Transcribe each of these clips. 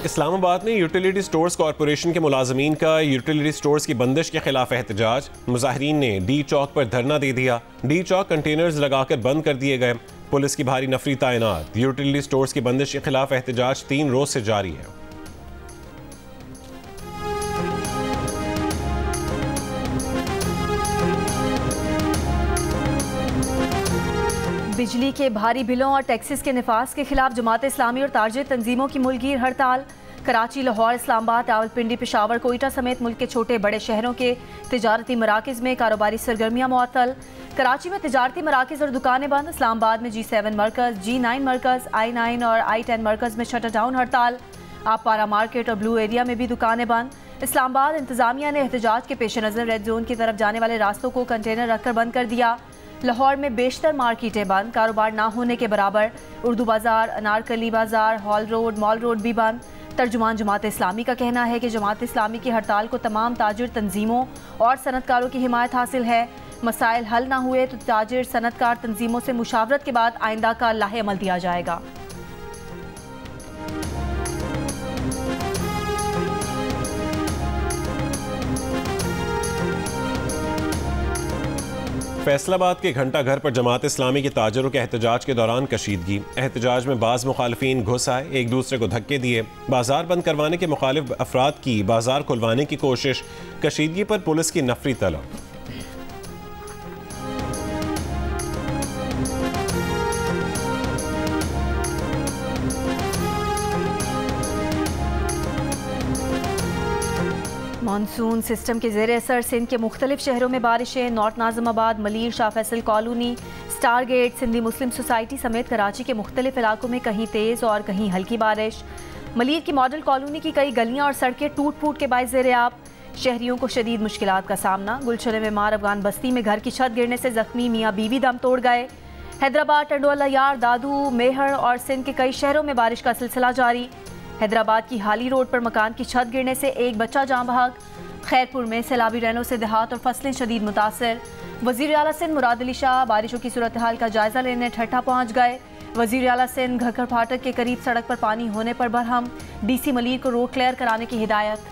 इस्लामाबाद में utility stores corporation के मुलाजमीन का यूटिलिटी स्टोर्स की बंदिश के खिलाफ एहतजाज। मुजाहिरीन ने डी चौक पर धरना दे दिया। डी चौक कंटेनर्स लगाकर बंद कर दिए गए। पुलिस की भारी नफरी तैनात। यूटिलिटी स्टोर्स की बंदिश के खिलाफ एहतजाज 3 रोज से जारी है। बिजली के भारी बिलों और टैक्सेस के निफाज के खिलाफ जमात इस्लामी और ताजिर तंजीमों की मुल्कगीर हड़ताल। कराची, लाहौर, इस्लामाबाद, रावलपिंडी, पेशावर, कोयटा समेत मुल्क के छोटे बड़े शहरों के तिजारती मराकज़ में कारोबारी सरगर्मियाँ मुअत्तल। कराची में तिजारती मराकज़ और दुकानें बंद। इस्लामाबाद में G7 मरकज़, G9 मरकज़, I9 और I10 मरकज़ में शटर डाउन हड़ताल। आपारा मार्केट और ब्लू एरिया में भी दुकानें बंद। इस्लामाबाद इंतजामिया ने एहतजाज के पेश नज़र रेड जोन की तरफ जाने वाले रास्तों को कंटेनर रखकर बंद कर दिया। लाहौर में बेशतर मार्केटें बंद, कारोबार ना होने के बराबर। उर्दू बाजार, अनारकली बाजार, हॉल रोड, मॉल रोड भी बंद। तर्जुमान जमात इस्लामी का कहना है कि जमात इस्लामी की हड़ताल को तमाम ताजिर तंजीमों और सनतकारों की हिमायत हासिल है। मसाइल हल ना हुए तो ताजिर सनतकार तंजीमों से मुशावरत के बाद आइंदा का लाहे अमल दिया जाएगा। फैसलाबाद के घंटा घर पर जमात इस्लामी के ताजरों के एहतजाज के दौरान कशीदगी। एहतजाज में बाज़ मुखालिफिन घुस आए, एक दूसरे को धक्के दिए। बाजार बंद करवाने के मुखालिफ अफराद की बाजार खुलवाने की कोशिश। कशीदगी पर पुलिस की नफरी तलब। मानसून सिस्टम के ज़ेर असर सिंध के मुख्तलिफ शहरों में बारिशें। North Nazimabad, Malir, Shah Faisal colony, star gate, Sindhi Muslim society समेत कराची के मुख्तलिफ इलाकों में कहीं तेज़ और कहीं हल्की बारिश। मलीर की मॉडल कॉलोनी की कई गलियां और सड़कें टूट फूट के बाइस ज़ेर आब। शहरियों को शदीद मुश्किलात का सामना। गुलशन में मार अफगान बस्ती में घर की छत गिरने से जख्मी मियाँ बीवी दम तोड़ गए। हैदराबाद, टंडोला यार, दादू, मेहर और सिंध के कई शहरों में बारिश का सिलसिला जारी। हैदराबाद की हाली रोड पर मकान की छत गिरने से एक बच्चा जाँ बहक। खैरपुर में सैलाबी रैनों से देहात और फसलें शदीद मुतासर। वज़ीर आला सिंध मुराद अली शाह बारिशों की सूरत हाल का जायजा लेने ठट्ठा पहुँच गए। वज़ीर आला सिंध घकर फाटक के करीब सड़क पर पानी होने पर बरहम। DC मलीर को रोड क्लियर कराने की हिदायत।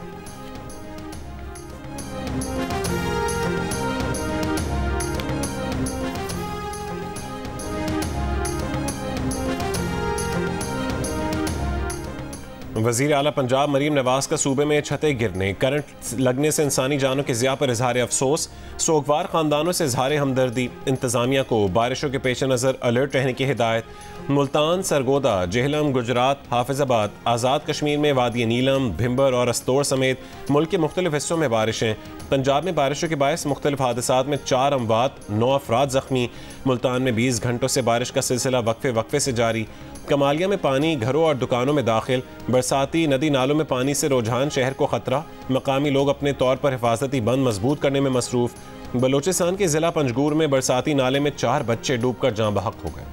वज़ीर आला पंजाब मरीम नवाज का सूबे में छतें गिरने, करंट लगने से इंसानी जानों के ज़िया पर इजहार अफसोस। सोगवार ख़ानदानों से इजहार हमदर्दी। इंतज़ामिया को बारिशों के पेश नज़र अलर्ट रहने की हिदायत। मुल्तान, सरगोदा, जेहलम, गुजरात, हाफिजाबाद, आज़ाद कश्मीर में वादी नीलम, भिम्बर और अस्तोर समेत मुल्क के मुख्तलिफ हिस्सों में बारिशें। पंजाब में बारिशों के बायस मुख्तलिफ हादसात में 4 अमवात, 9 अफराद जख्मी। मुल्तान में 20 घंटों से बारिश का सिलसिला वक्फे से जारी। कमालिया में पानी घरों और दुकानों में दाखिल। बरसाती नदी नालों में पानी से रुझान शहर को खतरा। मकामी लोग अपने तौर पर हिफाजती बंद मजबूत करने में मसरूफ। बलूचिस्तान के जिला पंजगूर में बरसाती नाले में 4 बच्चे डूबकर जाँ बहक हो गए।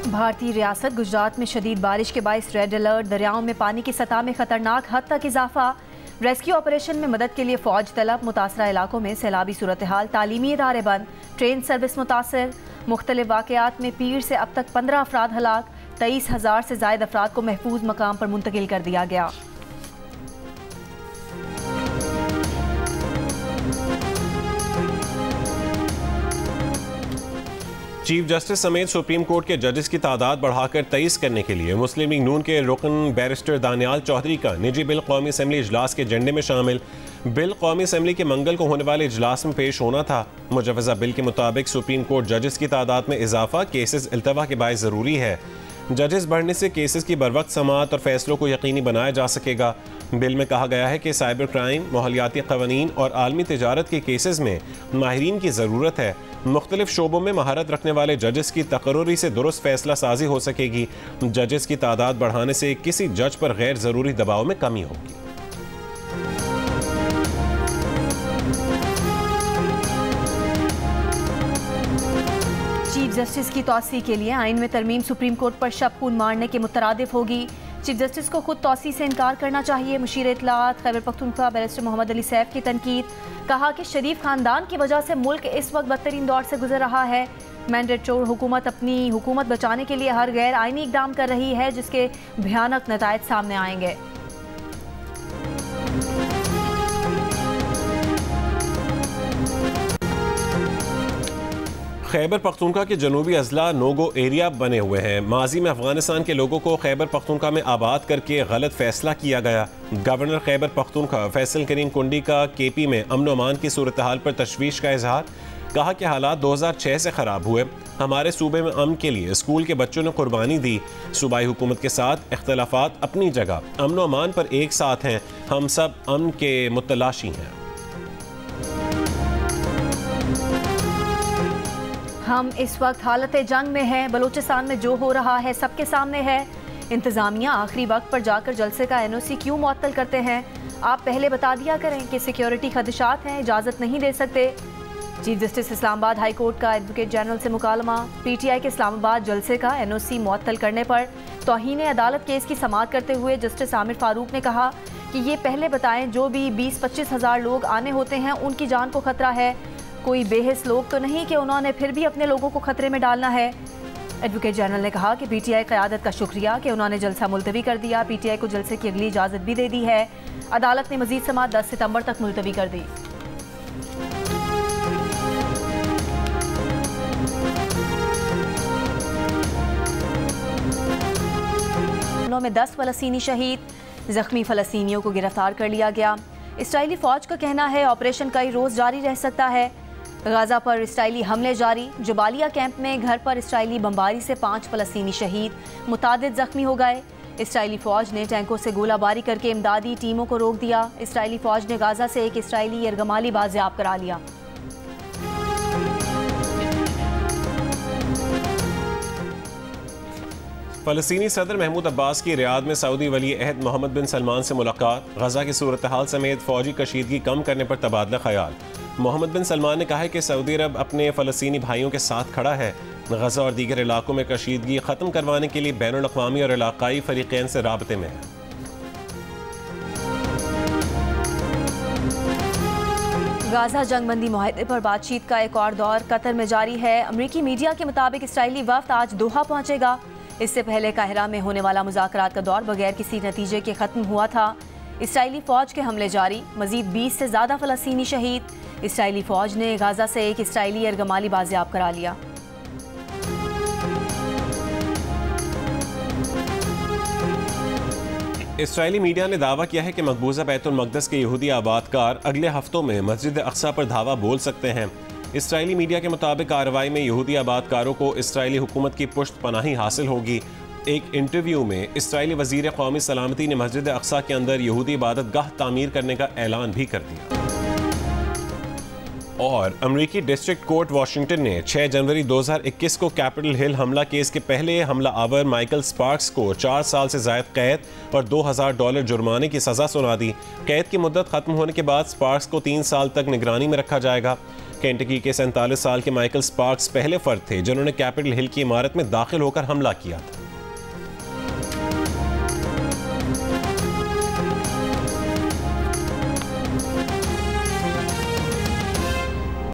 भारतीय रियासत गुजरात में शदीद बारिश के बायस रेड अलर्ट। दरियाओं में पानी की सतह में खतरनाक हद तक इजाफा। रेस्क्यू ऑपरेशन में मदद के लिए फौज तलब। मुतासरा इलाकों में सैलाबी सूरत हाल। तालीमी इदारे बंद। ट्रेन सर्विस मुतासर। मुख्तलिफ वाक़यात में पीर से अब तक 15 अफराद हलाक। 23,000 से ज़ायद अफराद को महफूज मकाम पर मुंतकिल कर दिया गया। चीफ जस्टिस समेत सुप्रीम कोर्ट के जजेस की तादाद बढ़ाकर 23 करने के लिए मुस्लिम लीग नून के रुकन बैरिस्टर दानियाल चौधरी का निजी बिल कौमी असम्बली इजलास के एजेंडे में शामिल। बिल कौमी असम्बली के मंगल को होने वाले इजलास में पेश होना था। मुजवजा बिल के मुताबिक सुप्रीम कोर्ट जजेस की तादाद में इजाफा केसेस इल्तवा के बायस ज़रूरी है। जजेस बढ़ने से केसेस की बरवक्त समाअत और फैसलों को यकीनी बनाया जा सकेगा। बिल में कहा गया है कि साइबर क्राइम, माहौलियाती क़वानीन और आलमी तिजारत के केसेस में माहिरीन की ज़रूरत है। मुख्तलिफ शोबों में महारत रखने वाले जजेस की तकर्रुरी से दुरुस्त फैसला साजी हो सकेगी। जजेस की तादाद बढ़ाने से किसी जज पर गैर ज़रूरी दबाव में कमी होगी। चीफ जस्टिस की तौसी के लिए आइन में तरमीम सुप्रीम कोर्ट पर शब खून मारने के मुतरादिफ होगी। चीफ जस्टिस को खुद तौसी से इनकार करना चाहिए। मुशीर इत्तलात खैबर पख्तूनख्वा बैरिस्टर मोहम्मद अली सैफ की तनकीद। कहा कि शरीफ खानदान की वजह से मुल्क इस वक्त बदतरीन दौर से गुजर रहा है। मैंडेट चोर हुकूमत अपनी हुकूमत बचाने के लिए हर गैर आइनी इकदाम कर रही है, जिसके भयानक नतायज सामने आएंगे। खैबर पख्तूनख्वा के जनूबी अजला नोगो एरिया बने हुए हैं। माजी में अफगानिस्तान के लोगों को खैबर पख्तूनख्वा में आबाद करके गलत फैसला किया गया। गवर्नर खैबर पख्तूनख्वा फैसल करीम कुंडी का केपी में अमन अमान की सूरत हाल पर तशवीश का इजहार। कहा कि हालात 2006 से ख़राब हुए। हमारे सूबे में अमन के लिए स्कूल के बच्चों ने कुर्बानी दी। सूबाई हुकूमत के साथ इख्तलाफात अपनी जगह, अमन अमान पर एक साथ हैं। हम सब अमन के मुतलाशी हैं। हम इस वक्त हालत जंग में हैं। बलूचिस्तान में जो हो रहा है सबके सामने है। इंतज़ामिया आखिरी वक्त पर जाकर जलसे का NOC क्यों मुअत्तल करते हैं? आप पहले बता दिया करें कि सिक्योरिटी खदशात हैं, इजाज़त नहीं दे सकते। Chief justice Islamabad high court का एडवोकेट जनरल से मुकालमा। PTI के इस्लामाबाद जलसे का NOC मुअत्तल करने पर तौहीन अदालत केस की समाअत करते हुए जस्टिस आमिर फारूक ने कहा कि ये पहले बताएं जो भी 20-25 हज़ार लोग आने होते हैं उनकी जान को खतरा है। कोई बेहिस लोग तो नहीं कि उन्होंने फिर भी अपने लोगों को खतरे में डालना है। एडवोकेट जनरल ने कहा कि PTI क़यादत का शुक्रिया कि उन्होंने जलसा मुलतवी कर दिया। PTI को जलसे की अगली इजाज़त भी दे दी है। अदालत ने मज़ीद समाअत 10 सितंबर तक मुलतवी कर दी। में 10 फ़लस्तीनी शहीद, जख्मी फ़लस्तीनियों को गिरफ्तार कर लिया गया। इसराइली फ़ौज का कहना है ऑपरेशन कई रोज़ जारी रह सकता है। गाज़ा पर इसराइली हमले जारी। जुबालिया कैंप में घर पर इसराइली बमबारी से 5 फ़लस्तीनी शहीद, मुतादिद जख्मी हो गए। इसराइली फ़ौज ने टैंकों से गोलाबारी करके इमदादी टीमों को रोक दिया। इसराइली फ़ौज ने गाज़ा से एक इसराइली यरगमाली बाजियाब करा लिया। फ़लस्तीनी सदर महमूद अब्बास की रियाद में सऊदी वली अहद मोहम्मद बिन सलमान से मुलाकात। गजा की सूरत हाल समेत फ़ौजी कशीदगी कम करने पर तबादला ख्याल। मोहम्मद बिन सलमान ने कहा है कि सऊदी अरब अपने फ़लस्तीनी भाइयों के साथ खड़ा है। गजा और दीगर इलाकों में कशीदगी ख़त्म करवाने के लिए बैनुल अक़वामी और इलाक़ाई फ़रीक़ैन से राबते में है। गाज़ा जंगबंदी मुआहदे पर बातचीत का एक और दौर कतर में जारी है। अमरीकी मीडिया के मुताबिक इसराइली वफ़द आज दोहा पहुँचेगा। इससे पहले काहिरा में होने वाला मुज़ाकरात का दौर बगैर किसी नतीजे के ख़त्म हुआ था। इसराइली फ़ौज के हमले जारी, मज़ीद 20 से ज़्यादा फ़लस्तीनी शहीद। इसराइली फ़ौज ने गाज़ा से एक इसराइली यरगमाली बाजियाब करा लिया। इसराइली मीडिया ने दावा किया है कि मकबूजा बैतुल मक़दस के यहूदी आबादकार अगले हफ्तों में मस्जिद अक्सा पर धावा बोल सकते हैं। इसराइली मीडिया के मुताबिक कार्रवाई में यहूदी आबादकारों को इसराइली हुकूमत की पुश्त पनाही हासिल होगी। एक इंटरव्यू में इसराइली वज़ीर क़ौमी सलामती ने मस्जिद अक्सा के अंदर यहूदी इबादत गाह तामीर करने का ऐलान भी कर दिया। और अमरीकी डिस्ट्रिक्ट कोर्ट वाशिंगटन ने 6 जनवरी 2021 को कैपिटल हिल हमला केस के पहले हमला आवर माइकल स्पार्क्स को 4 साल से ज़ायद कैद और $2000 जुर्माने की सज़ा सुना दी। कैद की मुद्दत ख़त्म होने के बाद स्पार्क्स को 3 साल तक निगरानी में रखा जाएगा। केंटकी के 47 साल के माइकल स्पार्क्स पहले फर्द थे जिन्होंने कैपिटल हिल की इमारत में दाखिल होकर हमला किया था।